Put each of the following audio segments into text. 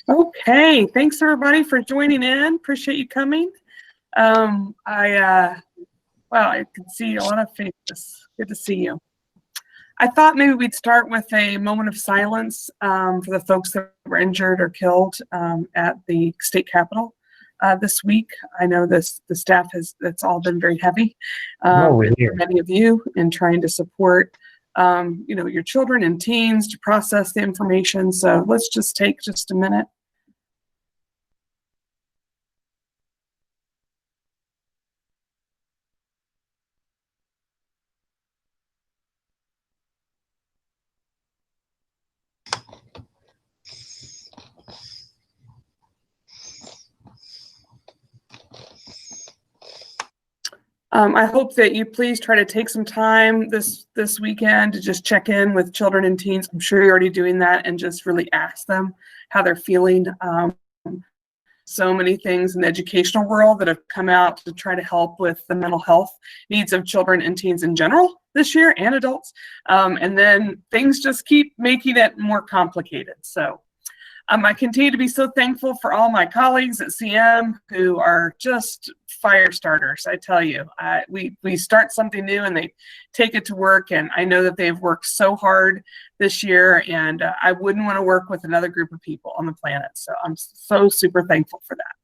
Okay, thanks everybody for joining in. Appreciate you coming. Wow, I can see a lot of faces. Good to see you. I thought maybe we'd start with a moment of silence for the folks that were injured or killed at the state capitol this week. I know the staff it's all been very heavy for many of you in trying to support your children and teens to process the information. So let's just take just a minute. I hope that you please try to take some time this weekend to just check in with children and teens. I'm sure you're already doing that, and just really ask them how they're feeling. So many things in the educational world that have come out to try to help with the mental health needs of children and teens in general this year, and adults. And then things just keep making it more complicated. So I continue to be so thankful for all my colleagues at CM who are just fire starters. I tell you, we start something new and they take it to work. And I know that they've worked so hard this year, and I wouldn't want to work with another group of people on the planet. So I'm so super thankful for that.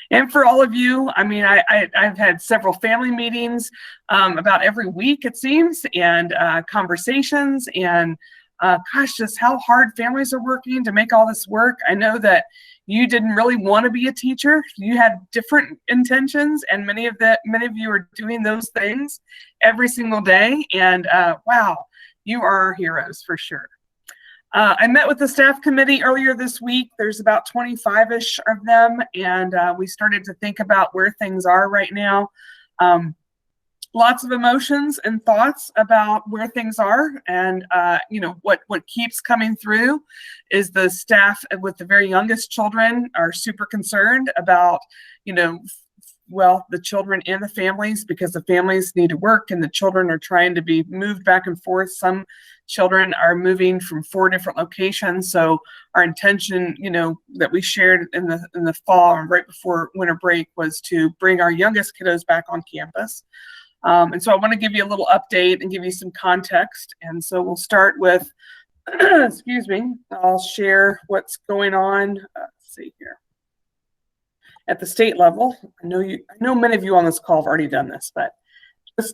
And for all of you, I mean, I've had several family meetings about every week, it seems, and conversations, and gosh, just how hard families are working to make all this work. I know that you didn't really want to be a teacher. You had different intentions, and many of you are doing those things every single day. And wow, you are our heroes for sure. I met with the staff committee earlier this week. There's about 25-ish of them, and we started to think about where things are right now. Lots of emotions and thoughts about where things are, and what keeps coming through is the staff with the very youngest children are super concerned about the children and the families, because the families need to work and the children are trying to be moved back and forth. Some children are moving from 4 different locations. So our intention, that we shared in the fall right before winter break was to bring our youngest kiddos back on campus. And so I want to give you a little update and give you some context. And so we'll start with, excuse me, I'll share what's going on. Let's see here. At the state level, I know many of you on this call have already done this, but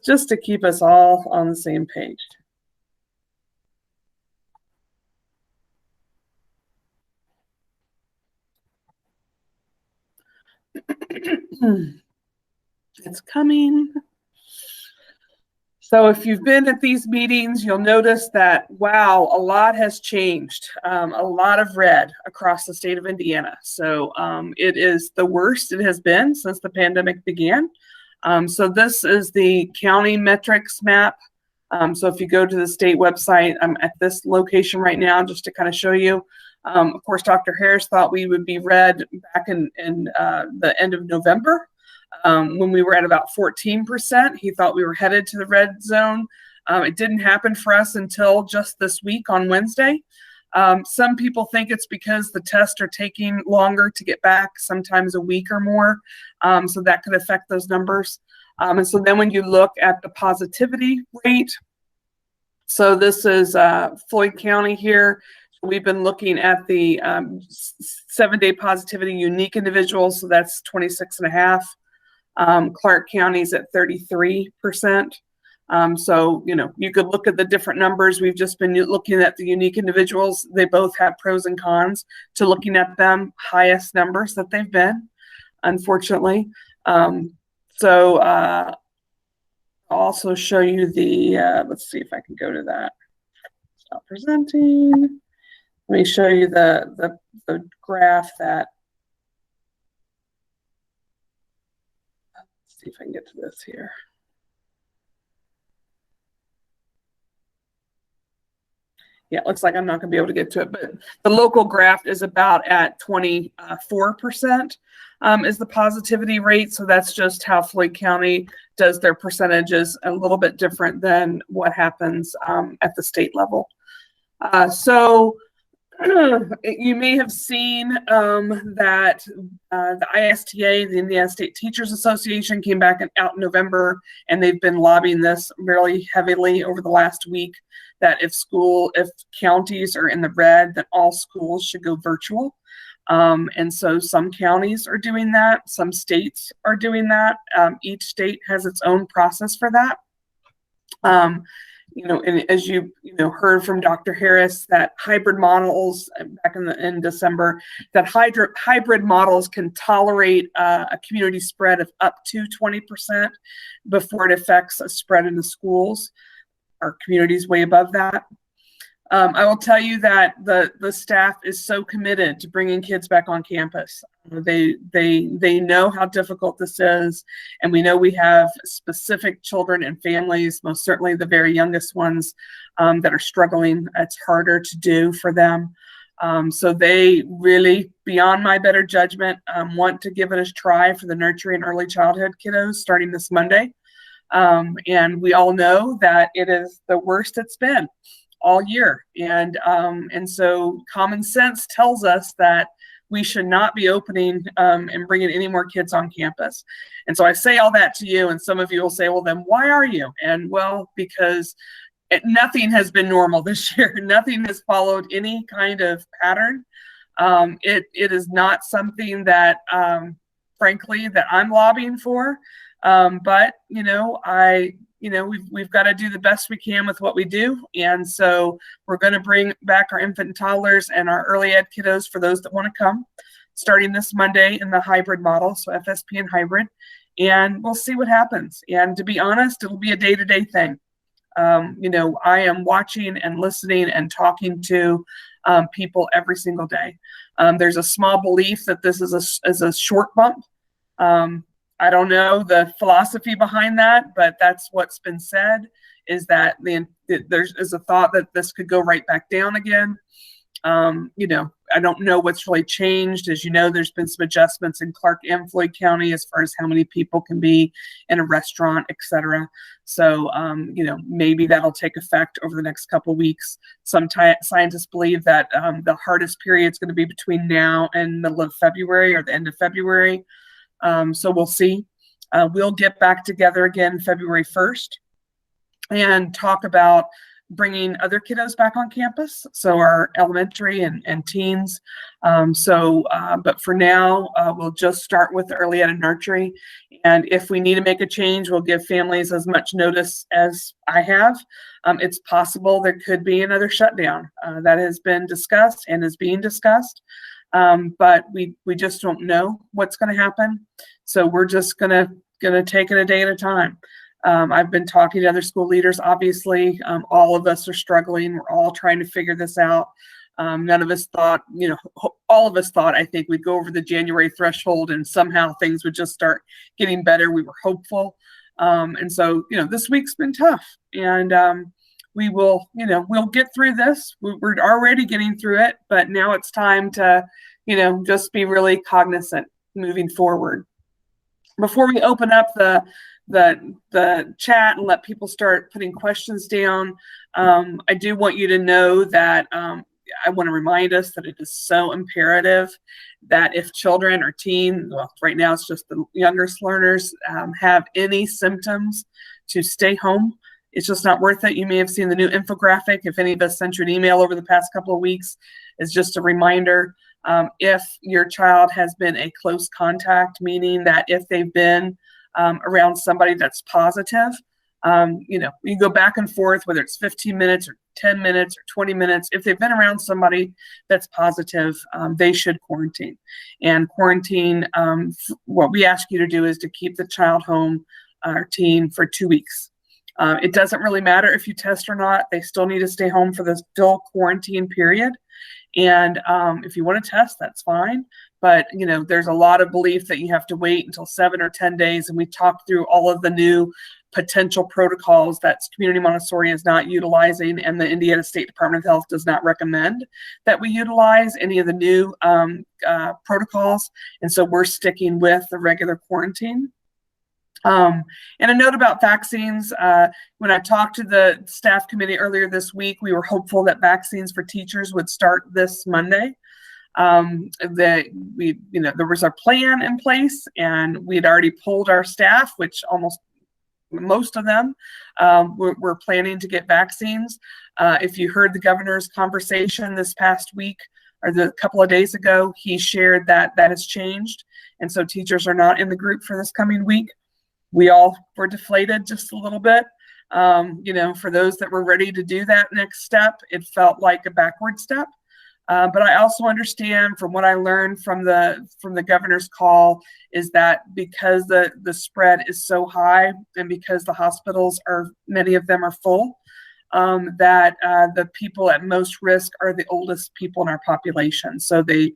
just to keep us all on the same page. It's coming. So if you've been at these meetings, you'll notice that, wow, a lot has changed, a lot of red across the state of Indiana. So it is the worst it has been since the pandemic began. So this is the county metrics map. So if you go to the state website, I'm at this location right now just to kind of show you. Of course, Dr. Harris thought we would be red back in the end of November. When we were at about 14%, he thought we were headed to the red zone. It didn't happen for us until just this week on Wednesday. Some people think it's because the tests are taking longer to get back, sometimes a week or more. So that could affect those numbers. And so then when you look at the positivity rate, so this is Floyd County here. We've been looking at the 7-day positivity unique individuals, so that's 26.5. Clark County's at 33%. So, you could look at the different numbers. We've just been looking at the unique individuals. They both have pros and cons to looking at them, highest numbers that they've been, unfortunately. So I'll also show you the, let's see if I can go to that. Stop presenting. Let me show you the graph that, see if I can get to this here. Yeah, it looks like I'm not going to be able to get to it, but the local graph is about at 24% is the positivity rate. So that's just how Floyd County does their percentages, a little bit different than what happens at the state level. So You may have seen that the ISTA, the Indiana State Teachers Association, came back out in November, and they've been lobbying this really heavily over the last week, that if counties are in the red, that all schools should go virtual. And so some counties are doing that, some states are doing that. Each state has its own process for that. And as you heard from Dr. Harris, that hybrid models back in December, that hybrid models can tolerate a community spread of up to 20% before it affects a spread in the schools. Our community's way above that. I will tell you that the staff is so committed to bringing kids back on campus. They know how difficult this is, and we know we have specific children and families, most certainly the very youngest ones, that are struggling. It's harder to do for them. So they really, beyond my better judgment, want to give it a try for the nursery and early childhood kiddos starting this Monday. And we all know that it is the worst it's been all year. And so common sense tells us that we should not be opening and bringing any more kids on campus. And so I say all that to you, and some of you will say, well, then why are you? And well, because nothing has been normal this year. Nothing has followed any kind of pattern. It is not something that, frankly, that I'm lobbying for. But we've got to do the best we can with what we do. And so we're going to bring back our infant and toddlers and our early ed kiddos for those that want to come, starting this Monday in the hybrid model, so FSP and hybrid, and we'll see what happens. And to be honest, it'll be a day-to-day thing. I am watching and listening and talking to people every single day. There's a small belief that this is a short bump. I don't know the philosophy behind that, but that's what's been said, is that there's a thought that this could go right back down again. I don't know what's really changed. As you know, there's been some adjustments in Clark and Floyd County as far as how many people can be in a restaurant, et cetera. So, maybe that'll take effect over the next couple of weeks. Some scientists believe that the hardest period is going to be between now and middle of February or the end of February. So we'll see. We'll get back together again February 1st and talk about bringing other kiddos back on campus, so our elementary and teens. But for now, we'll just start with the early ed and nursery. And if we need to make a change, we'll give families as much notice as I have. It's possible there could be another shutdown. That has been discussed and is being discussed. But we just don't know what's going to happen. So we're just gonna take it a day at a time. I've been talking to other school leaders. Obviously, all of us are struggling. We're all trying to figure this out. None of us thought, all of us thought, I think, we'd go over the January threshold and somehow things would just start getting better. We were hopeful. And so, this week's been tough. And we'll get through this. We're already getting through it, but now it's time to, just be really cognizant moving forward. Before we open up the chat and let people start putting questions down, I do want you to know that I want to remind us that it is so imperative that if children or teen, well, right now it's just the youngest learners, have any symptoms, to stay home. It's just not worth it. You may have seen the new infographic. If any of us sent you an email over the past couple of weeks, it's just a reminder. If your child has been a close contact, meaning that if they've been around somebody that's positive, you go back and forth, whether it's 15 minutes or 10 minutes or 20 minutes. If they've been around somebody that's positive, they should quarantine. And quarantine, what we ask you to do is to keep the child home or teen for 2 weeks. It doesn't really matter if you test or not. They still need to stay home for the still quarantine period. And if you want to test, that's fine. But, there's a lot of belief that you have to wait until 7 or 10 days. And we talked through all of the new potential protocols that Community Montessori is not utilizing, and the Indiana State Department of Health does not recommend that we utilize any of the new protocols. And so we're sticking with the regular quarantine. And a note about vaccines, when I talked to the staff committee earlier this week, we were hopeful that vaccines for teachers would start this Monday. That there was a plan in place, and we had already polled our staff, which most of them were planning to get vaccines. If you heard the governor's conversation this past week or the couple of days ago, he shared that has changed. And so teachers are not in the group for this coming week. We all were deflated just a little bit. For those that were ready to do that next step, it felt like a backward step. But I also understand from what I learned from the governor's call is that because the spread is so high and because the hospitals many of them are full, that the people at most risk are the oldest people in our population. So they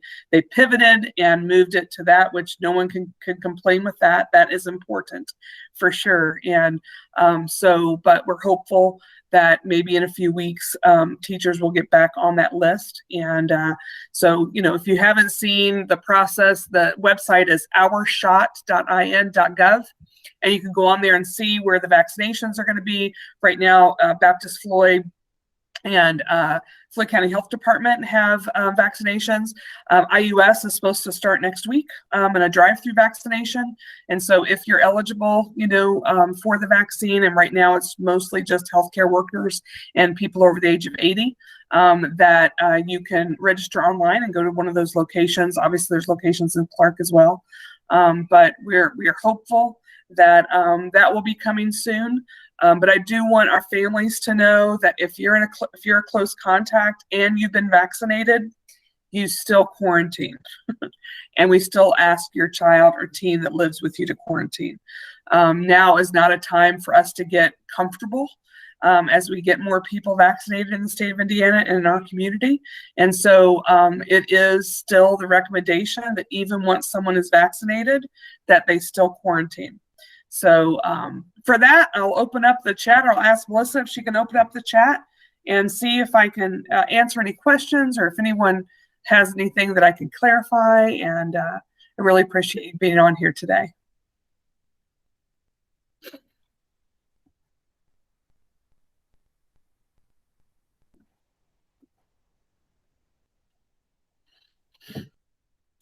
pivoted and moved it to that, which no one can complain with that. That is important for sure. And but we're hopeful that maybe in a few weeks, teachers will get back on that list. And if you haven't seen the process, the website is ourshot.in.gov. And you can go on there and see where the vaccinations are going to be. Right now, Baptist Floyd and Floyd County Health Department have vaccinations. IUS is supposed to start next week in a drive-through vaccination. And so if you're eligible, for the vaccine, and right now it's mostly just healthcare workers and people over the age of 80, that you can register online and go to one of those locations. Obviously, there's locations in Clark as well. But we're hopeful that that will be coming soon. But I do want our families to know that if you're a close contact and you've been vaccinated, you still quarantine, and we still ask your child or teen that lives with you to quarantine. Now is not a time for us to get comfortable as we get more people vaccinated in the state of Indiana and in our community. And so it is still the recommendation that even once someone is vaccinated, that they still quarantine. So for that, I'll open up the chat, or I'll ask Melissa if she can open up the chat and see if I can answer any questions, or if anyone has anything that I can clarify. And I really appreciate you being on here today.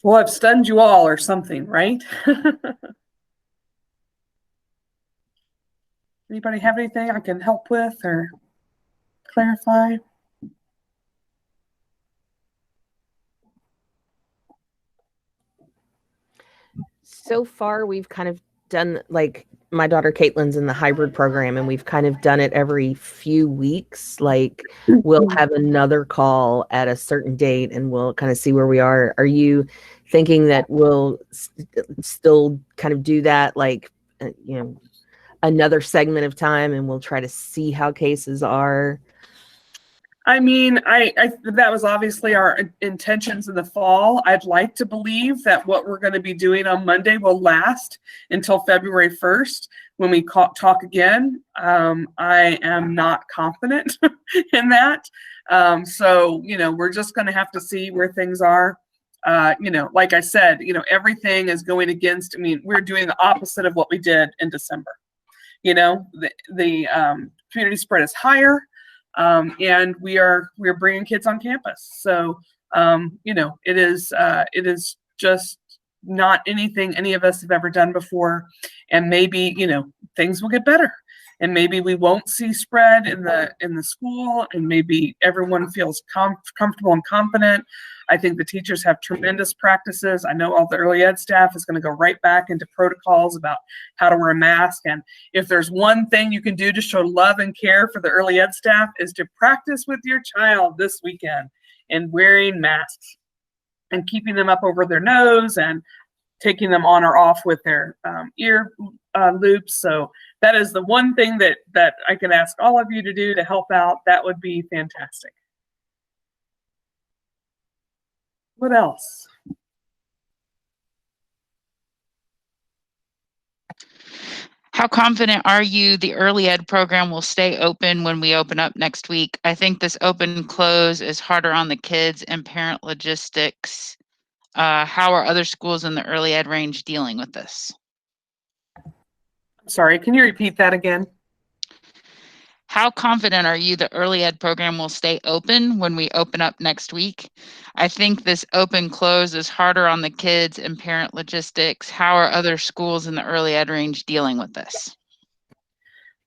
Well, I've stunned you all or something, right? Anybody have anything I can help with or clarify? So far, we've kind of done, like, my daughter Caitlin's in the hybrid program, and we've kind of done it every few weeks. Like, we'll have another call at a certain date, and we'll kind of see where we are. Are you thinking that we'll still kind of do that, like, another segment of time, and we'll try to see how cases are? I mean, I that was obviously our intentions in the fall. I'd like to believe that what we're going to be doing on Monday will last until February 1st when we talk again. I am not confident in that. So, we're just going to have to see where things are. Like I said, everything is going against, we're doing the opposite of what we did in December. The community spread is higher. And we're bringing kids on campus. So, it is just not anything any of us have ever done before. And maybe, things will get better, and maybe we won't see spread in the school, and maybe everyone feels comfortable and confident. I think the teachers have tremendous practices. I know all the early ed staff is going to go right back into protocols about how to wear a mask. And if there's one thing you can do to show love and care for the early ed staff, is to practice with your child this weekend in wearing masks and keeping them up over their nose and taking them on or off with their ear loops. So that is the one thing that I can ask all of you to do to help out. That would be fantastic. What else? How confident are you the early ed program will stay open when we open up next week? I think this open close is harder on the kids and parent logistics. How are other schools in the early ed range dealing with this? sorry, can you repeat that again? How confident are you the early ed program will stay open when we open up next week? I think this open close is harder on the kids and parent logistics. How are other schools in the early ed range dealing with this?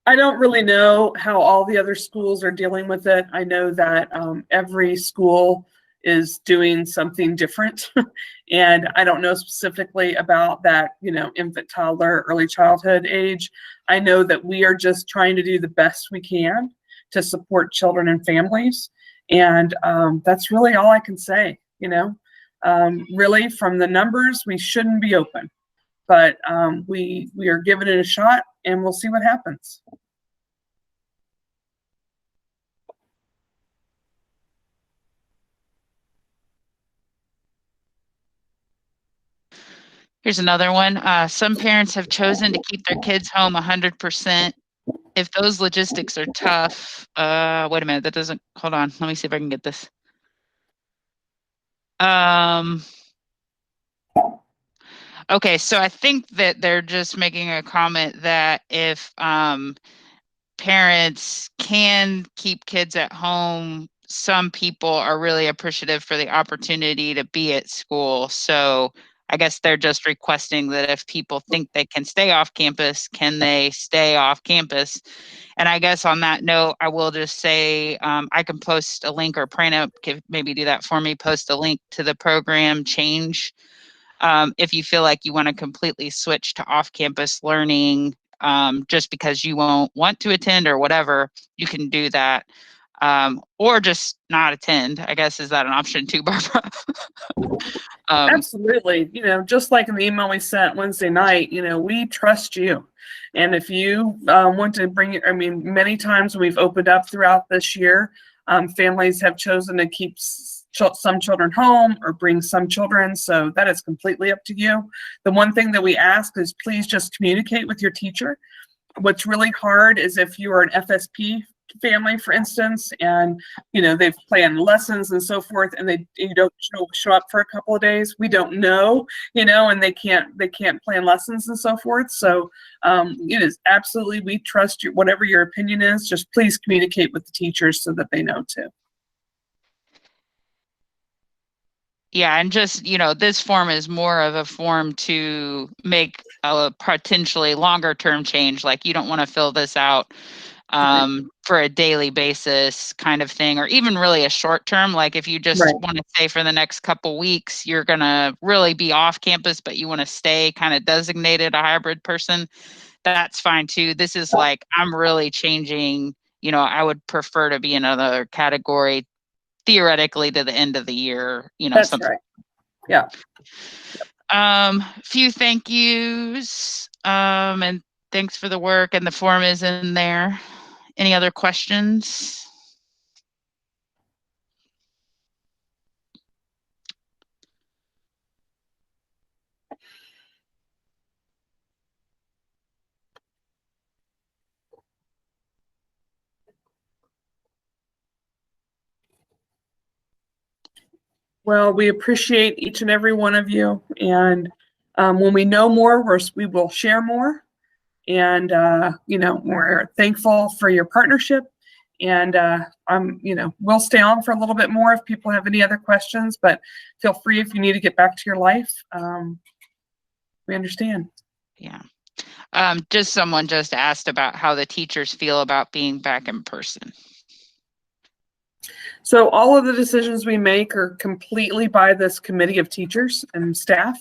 I don't really know how all the other schools are dealing with it. I know that every school is doing something different. And I don't know specifically about that, infant, toddler, early childhood age. I know that we are just trying to do the best we can to support children and families. And that's really all I can say, really from the numbers, we shouldn't be open, but we are giving it a shot and we'll see what happens. Here's another one. Some parents have chosen to keep their kids home 100%. If those logistics are tough, wait a minute, that doesn't, hold on. Let me see if I can get this. Okay, so I think that they're just making a comment that if parents can keep kids at home, some people are really appreciative for the opportunity to be at school. So I guess they're just requesting that if people think they can stay off campus, can they stay off campus? And I guess on that note, I will just say I can post a link, or Prana maybe do that for me, post a link to the program change. If you feel like you want to completely switch to off-campus learning just because you won't want to attend or whatever, you can do that. Or just not attend, I guess. Is that an option too, Barbara? Absolutely. Just like in the email we sent Wednesday night, we trust you. And if you want to bring it, many times we've opened up throughout this year, families have chosen to keep some children home or bring some children. So that is completely up to you. The one thing that we ask is please just communicate with your teacher. What's really hard is if you are an FSP family, for instance, and they've planned lessons and so forth, and you don't show up for a couple of days. We don't know, and they can't plan lessons and so forth. So it is absolutely, we trust you. Whatever your opinion is, just please communicate with the teachers so that they know too. Yeah, and just, this form is more of a form to make a potentially longer term change. Like you don't want to fill this out for a daily basis kind of thing, or even really a short term. Like if you just want to stay for the next couple weeks, you're going to really be off campus, but you want to stay kind of designated a hybrid person, that's fine too. This is like, I'm really changing, I would prefer to be in another category theoretically to the end of the year, That's something. right. Yeah. Few thank yous, and thanks for the work, and the form is in there. Any other questions? Well, we appreciate each and every one of you. And when we know more, we will share more. And, we're thankful for your partnership. And we'll stay on for a little bit more if people have any other questions, but feel free if you need to get back to your life. We understand. Yeah. Someone just asked about how the teachers feel about being back in person. So all of the decisions we make are completely by this committee of teachers and staff.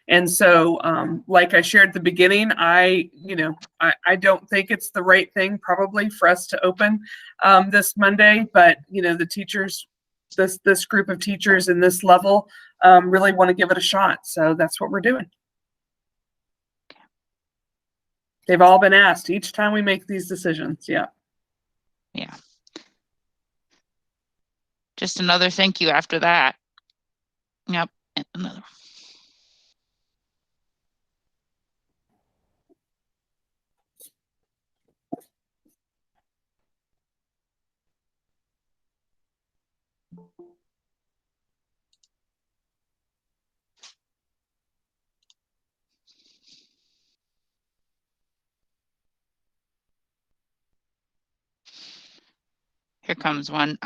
And so, like I shared at the beginning, I don't think it's the right thing probably for us to open this Monday, but the teachers, this group of teachers in this level really want to give it a shot. So that's what we're doing. They've all been asked each time we make these decisions. Yeah. Yeah. Just another thank you after that. Yep. Another. Here comes one.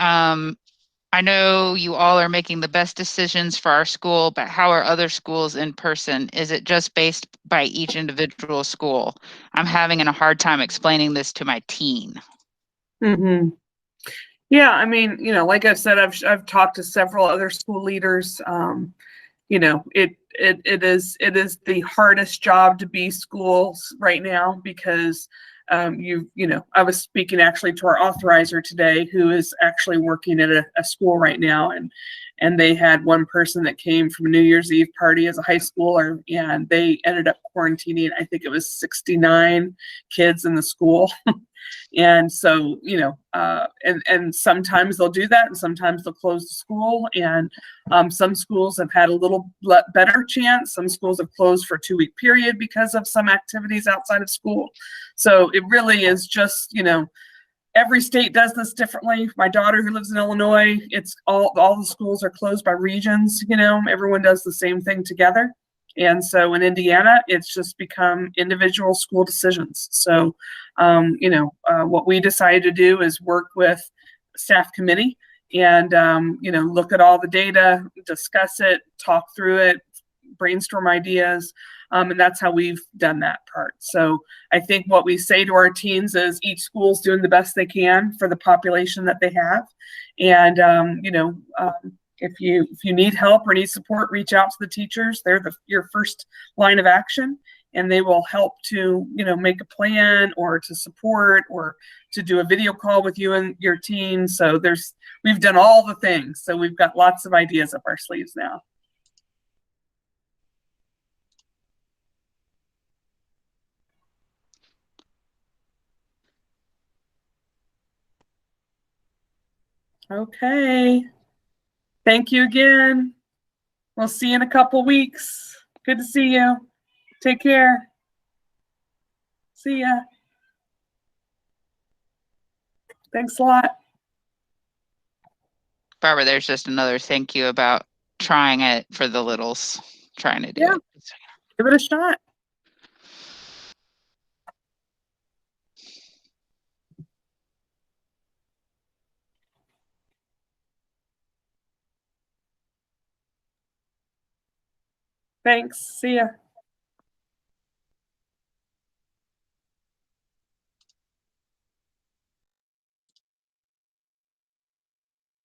I know you all are making the best decisions for our school, but how are other schools in person? Is it just based by each individual school? I'm having a hard time explaining this to my teen. Mm-hmm. Yeah, I mean, like I've said, I've talked to several other school leaders. It is the hardest job to be schools right now because I was speaking actually to our authorizer today who is actually working at a school right now, and they had one person that came from a New Year's Eve party as a high schooler, and they ended up quarantining, I think it was 69 kids in the school. And so, and sometimes they'll do that, and sometimes they'll close the school. And some schools have had a little better chance. Some schools have closed for a 2-week period because of some activities outside of school. So it really is just, every state does this differently. My daughter who lives in Illinois, it's all the schools are closed by regions. Everyone does the same thing together. And so in Indiana, it's just become individual school decisions. So, what we decided to do is work with staff committee and, look at all the data, discuss it, talk through it, brainstorm ideas. And that's how we've done that part. So I think what we say to our teens is each school's doing the best they can for the population that they have. And, if you need help or need support, reach out to the teachers. They're your first line of action, and they will help to, make a plan or to support or to do a video call with you and your teen. So we've done all the things. So we've got lots of ideas up our sleeves now. Okay. Thank you again. We'll see you in a couple weeks. Good to see you. Take care. See ya. Thanks a lot. Barbara, there's just another thank you about trying it for the littles, trying to do it. Give it a shot. Thanks. See ya.